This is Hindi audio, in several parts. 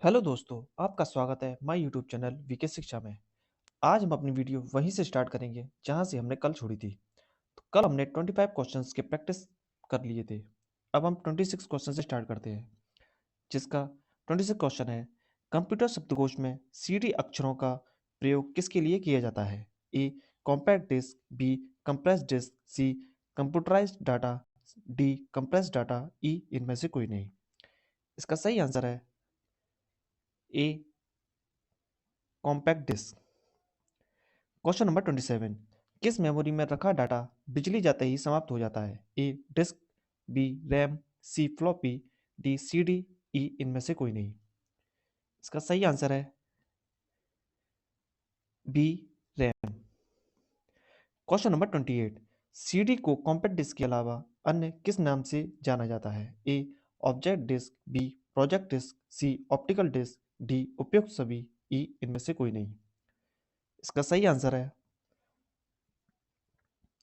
हेलो दोस्तों, आपका स्वागत है माय यूट्यूब चैनल वीके शिक्षा में। आज हम अपनी वीडियो वहीं से स्टार्ट करेंगे जहां से हमने कल छोड़ी थी। तो कल हमने 25 क्वेश्चंस के प्रैक्टिस कर लिए थे। अब हम 26 क्वेश्चन से स्टार्ट करते हैं, जिसका 26 क्वेश्चन है। कंप्यूटर शब्दकोश में सीडी अक्षरों का प्रयोग किसके लिए किया जाता है? A compact disc, B compressed disc, C computerized data, D compressed data, E इनमें से कोई नहीं। इसका सही आंसर है A compact disc. Question number 27। किस मेमोरी में रखा डाटा बिजली जाते ही समाप्त हो जाता है? A disk, B RAM, C floppy, D CD, E इनमें से कोई नहीं। इसका सही आंसर है B RAM. Question number 28। CD को कॉम्पैक्ट डिस्क के अलावा अन्य किस नाम से जाना जाता है? A object disk, B project disk, C optical disk, D उपयुक्त सभी, ई इनमें से कोई नहीं। इसका सही आंसर है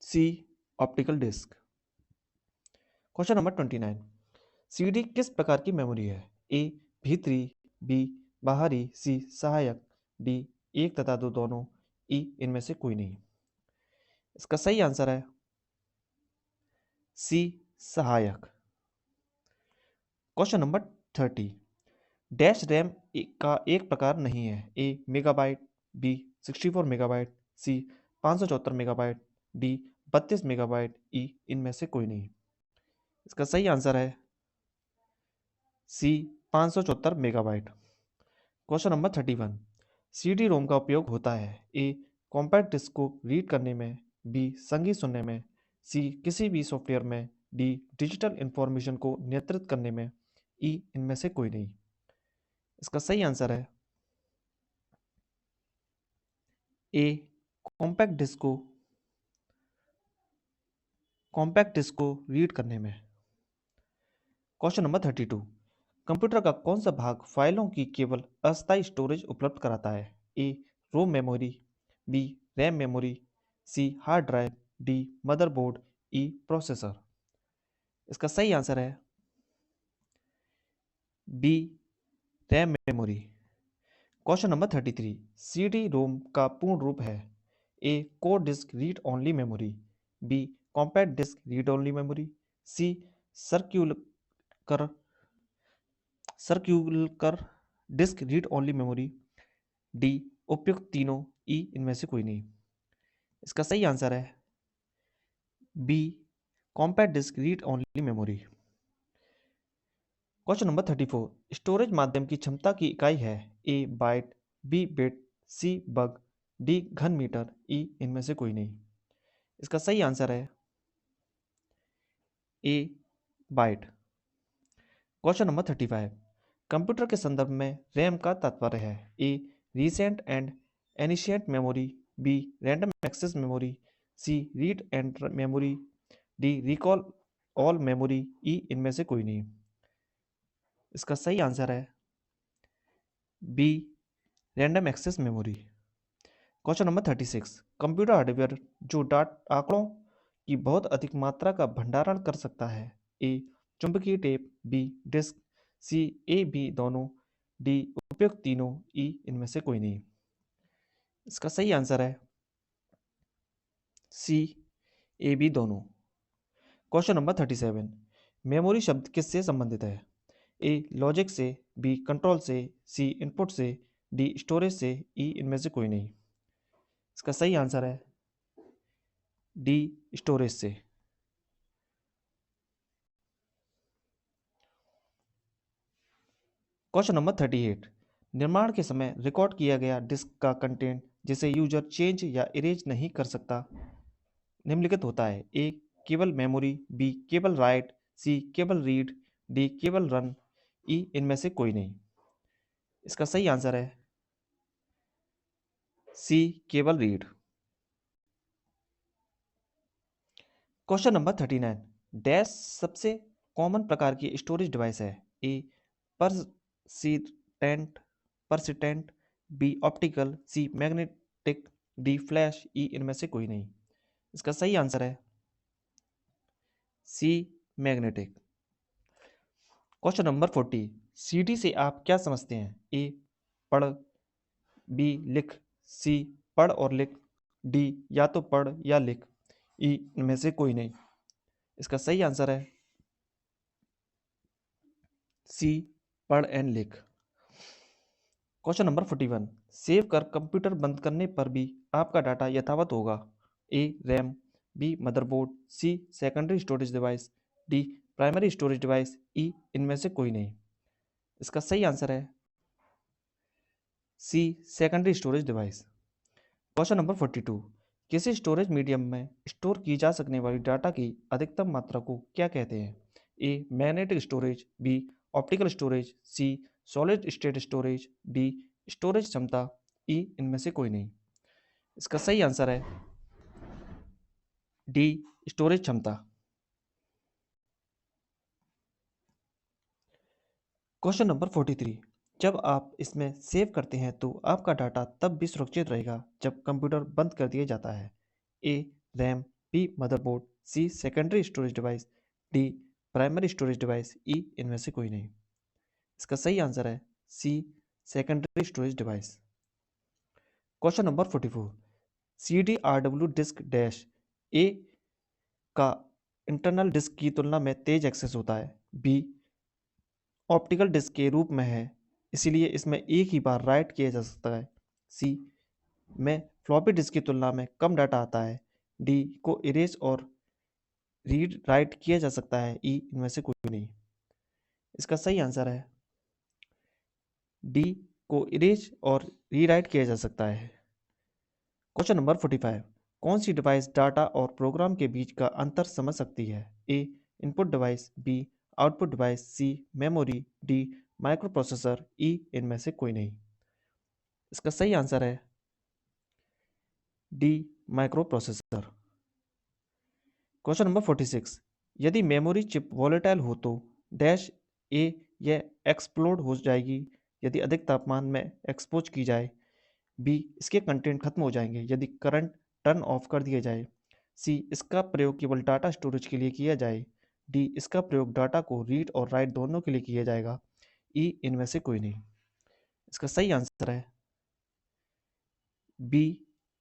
C optical disc. Question number 29। CD किस प्रकार की मेमोरी है? ए भीतरी, बी बाहरी, सी सहायक, डी एक तथा दो दोनों, ई इनमें से कोई नहीं। इसका सही आंसर है सी सहायक। Question number 30। डैश रैम का एक प्रकार नहीं है? ए मेगाबाइट, बी 64 मेगाबाइट, सी 574 मेगाबाइट, डी 32 मेगाबाइट, ई इनमें से कोई नहीं। इसका सही आंसर है सी 574 megabyte. Question number 31। CD ROM का उपयोग होता है? ए कॉम्पैक्ट डिस्क को रीड करने में, बी संगीत सुनने में, सी किसी भी सॉफ्टवेयर में, डी डिजिटल इंफॉर्मेशन को नियंत्रित करने में, ई इनमें से कोई नहीं। इसका सही आंसर है ए कॉम्पैक्ट डिस्क को रीड करने में। Question number 32। कंप्यूटर का कौन सा भाग फाइलों की केवल अस्थायी स्टोरेज उपलब्ध कराता है? A ROM memory, B RAM memory, C hard drive, D motherboard, E processor. इसका सही आंसर है B RAM memory. Question number 33। CD ROM का पूर्ण रूप है? A core disc read only memory, B compact disc read only memory, C circular circular disc read only memory, D उपयुक्त तीनों, ई इनमें से कोई नहीं। इसका सही आंसर है B compact disc read only memory. Question number 34। Storage माध्यम की क्षमता की इकाई है? A byte, B bit, C bug, D घन मीटर, ई इनमें से कोई नहीं। इसका सही आंसर है A byte. Question number 35। Computer के संदर्भ में रैम का तात्पर्य है? A recent and ancient memory, B random access memory, C read and memory, D recall all memory, E इनमें से कोई नहीं। इसका सही आंसर है B random access memory. Question number 36। Computer hardware जो आंकड़ों की बहुत अधिक मात्रा का भंडारण कर सकता है? ए चुंबकीय tape, B disk, C A B दोनों, डी उपयुक्त तीनों, ई इनमें से कोई नहीं। इसका सही आंसर है सी ए बी दोनों। Question number 37। मेमोरी शब्द किससे संबंधित है? ए लॉजिक से, बी कंट्रोल से, सी इनपुट से, डी स्टोरेज से, ई इनमें से कोई नहीं। इसका सही आंसर है डी स्टोरेज से। Question number 38। निर्माण के समय रिकॉर्ड किया गया डिस्क का कंटेंट जिसे यूजर चेंज या इरेज नहीं कर सकता निम्नलिखित होता है? ए केवल मेमोरी, बी केवल राइट, सी केवल रीड, डी केवल रन, ई इनमें से कोई नहीं। इसका सही आंसर है सी केवल रीड। Question number 39। डैश सबसे कॉमन प्रकार की स्टोरेज डिवाइस है? ए परसिस्टेंट परसिस्टेंट, बी ऑप्टिकल, सी मैग्नेटिक, डी फ्लैश, ई इनमें से कोई नहीं। इसका सही आंसर है सी मैग्नेटिक। Question number 40। CD से आप क्या समझते हैं? A पढ़, B लिख, C पढ़ और लिख, D या तो पढ़ या लिख, E इनमें से कोई नहीं। इसका सही आंसर है C पढ़ एंड लिख। क्वेश्चन नंबर 41, सेव कर कंप्यूटर बंद करने पर भी आपका डाटा यथावत होगा। A RAM, B motherboard, C secondary storage device, D primary storage device, E इनमें से कोई नहीं। इसका सही आंसर है C secondary storage device. Question number 42, किसी स्टोरेज मीडियम में स्टोर की जा सकने वाली डाटा की अधिकतम मात्रा को क्या कहते हैं? A magnetic storage, B optical storage, C solid state storage, D storage क्षमता, E इनमें से कोई नहीं। इसका सही आंसर है D स्टोरेज क्षमता। क्वेश्चन नंबर 43, जब आप इसमें सेव करते हैं तो आपका डाटा तब भी सुरक्षित रहेगा जब कंप्यूटर बंद कर दिया जाता है। A RAM, B motherboard, C secondary storage device, D primary storage device, E इनमें से कोई नहीं। इसका सही आंसर है C secondary storage device. Question number 44, CDRW disk dash A का इंटरनल डिस्क की तुलना में तेज एक्सेस होता है, B ऑप्टिकल डिस्क के रूप में है इसीलिए इसमें एक ही बार राइट किया जा सकता है, C में फ्लॉपी डिस्क की तुलना में कम डाटा आता है, D को इरेज और रीड राइट किया जा सकता है, E इनमें से कोई नहीं। इसका सही आंसर है D को इरेज और रीराइट किया जा सकता है। क्वेश्चन नंबर 45, कौन सी डिवाइस डाटा और प्रोग्राम के बीच का अंतर समझ सकती है? A input device, B output device, C memory, D micro processor, E इनमें से कोई नहीं। इसका सही आंसर है D micro processor. Question number 46, यदि मेमोरी चिप वॉलेटाइल हो तो डैश A यह एक्सप्लोड हो जाएगी यदि अधिक तापमान में एक्सपोज की जाए, B इसके कंटेंट खत्म हो जाएंगे यदि करंट टर्न ऑफ कर दिया जाए, C इसका प्रयोग केवल डाटा स्टोरेज के लिए किया जाए, D इसका प्रयोग डाटा को रीड और राइट दोनों के लिए किया जाएगा, E इनमें से कोई नहीं। इसका सही आंसर है B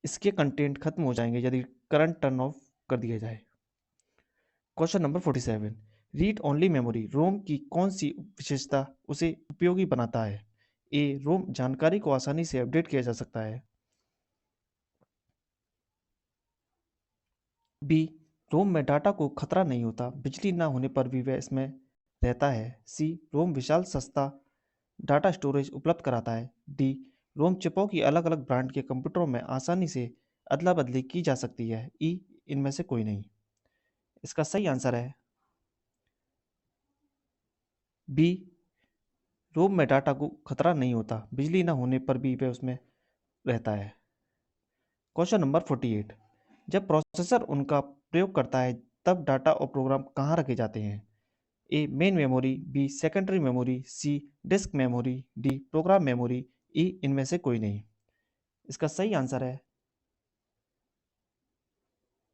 इसके कंटेंट खत्म हो जाएंगे यदि करंट टर्न ऑफ कर दिया जाए। Question number 47, read only memory रोम की कौन सी विशेषता उसे उपयोगी बनाता है? A रोम जानकारी को आसानी से अपडेट किया जा सकता है, B रोम में डाटा को खतरा नहीं होता बिजली ना होने पर भी वह इसमें रहता है, C रोम विशाल सस्ता डाटा स्टोरेज उपलब्ध कराता है, D रोम चिपों की अलग अलग ब्रांड के कंप्यूटरों में आसानी से अदला बदली की जा सकती है, E इनमें से कोई नहीं। इसका सही आंसर है B रोम में डाटा को खतरा नहीं होता बिजली ना होने पर भी वह उसमें रहता है। क्वेश्चन नंबर 48, जब प्रोसेसर उनका प्रयोग करता है तब डाटा और प्रोग्राम कहाँ रखे जाते हैं? A main memory, B secondary memory, C disk memory, D program memory, E इनमें से कोई नहीं। इसका सही आंसर है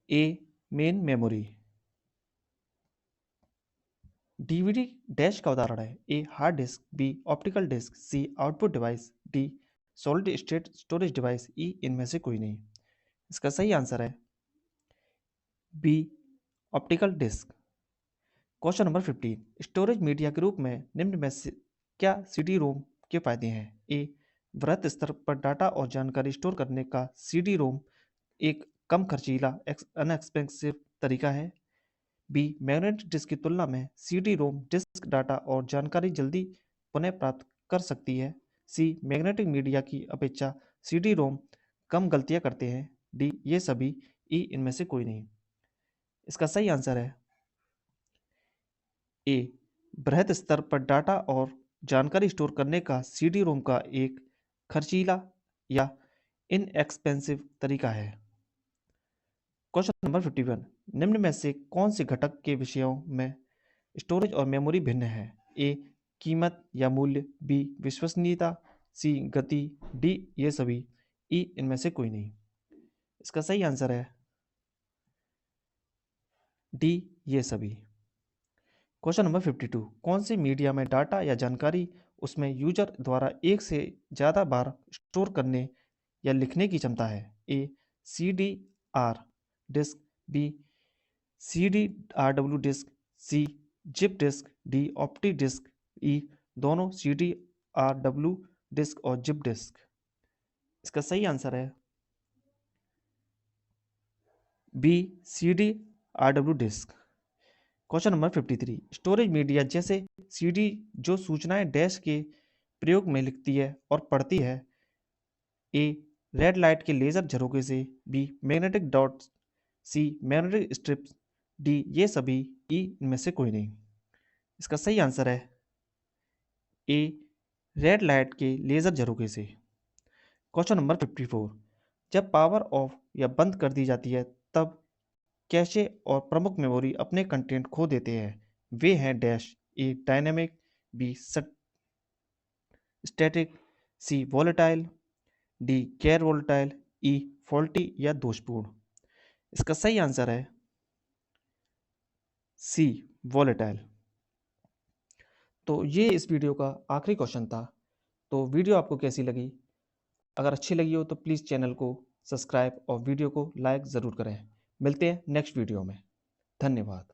A main memory. DVD dash का उदाहरण है? A hard disk, B optical disk, C output device, D solid state storage device, E इनमें से कोई नहीं। इसका सही आंसर है B optical disc. Question number 15, storage media के रूप में निम्न में से क्या CD रोम के फायदे हैं? A वृहत स्तर पर डाटा और जानकारी स्टोर करने का CD रोम एक कम खर्चीला अनएक्सपेंसिव तरीका है, B मैग्नेटिक डिस्क की तुलना में CD रोम डिस्क डाटा और जानकारी जल्दी पुनः प्राप्त कर सकती है, C मैग्नेटिक मीडिया की अपेक्षा CD रोम कम गलतियां करते हैं, D ये सभी, E इनमें से कोई नहीं। इसका सही आंसर है A बृहत स्तर पर डाटा और जानकारी स्टोर करने का CD रोम का एक खर्चीला या इनएक्सपेंसिव तरीका है। क्वेश्चन नंबर 51, निम्न में से कौन से घटक के विषयों में स्टोरेज और मेमोरी भिन्न है? A कीमत या मूल्य, B विश्वसनीयता, C गति, D ये सभी, E इनमें से कोई नहीं। इसका सही आंसर है D ये सभी। क्वेश्चन नंबर 52, कौन से मीडिया में डाटा या जानकारी उसमें यूजर द्वारा एक से ज़्यादा बार स्टोर करने या लिखने की क्षमता है। A CDR disc, B CDRW disc, C zip disc, D opti disc, E दोनों CDRW डिस्क और जिप डिस्क। इसका सही आंसर है B CDRW disc. Question number 53, storage media जैसे CD जो सूचनाएं डैश के प्रयोग में लिखती है और पढ़ती है। ए रेड लाइट के लेजर झरोके से, बी मैग्नेटिक डॉट्स, सी मैग्नेटिक स्ट्रिप्स, डी ये सभी, ई इनमें से कोई नहीं। इसका सही आंसर है ए रेड लाइट के लेजर झरोके से। क्वेश्चन नंबर 54, जब पावर ऑफ या बंद कर दी जाती है तब कैशे और प्रमुख मेमोरी अपने कंटेंट खो देते हैं। वे हैं dash, A dynamic, B static, C volatile, D गैर वॉलेटाइल, ई फॉल्टी या दोषपूर्ण। इसका सही आंसर है सी वॉलेटाइल। तो ये इस वीडियो का आखिरी क्वेश्चन था। तो वीडियो आपको कैसी लगी? अगर अच्छी लगी हो तो प्लीज़ चैनल को सब्सक्राइब और वीडियो को लाइक ज़रूर करें। मिलते हैं नेक्स्ट वीडियो में। धन्यवाद।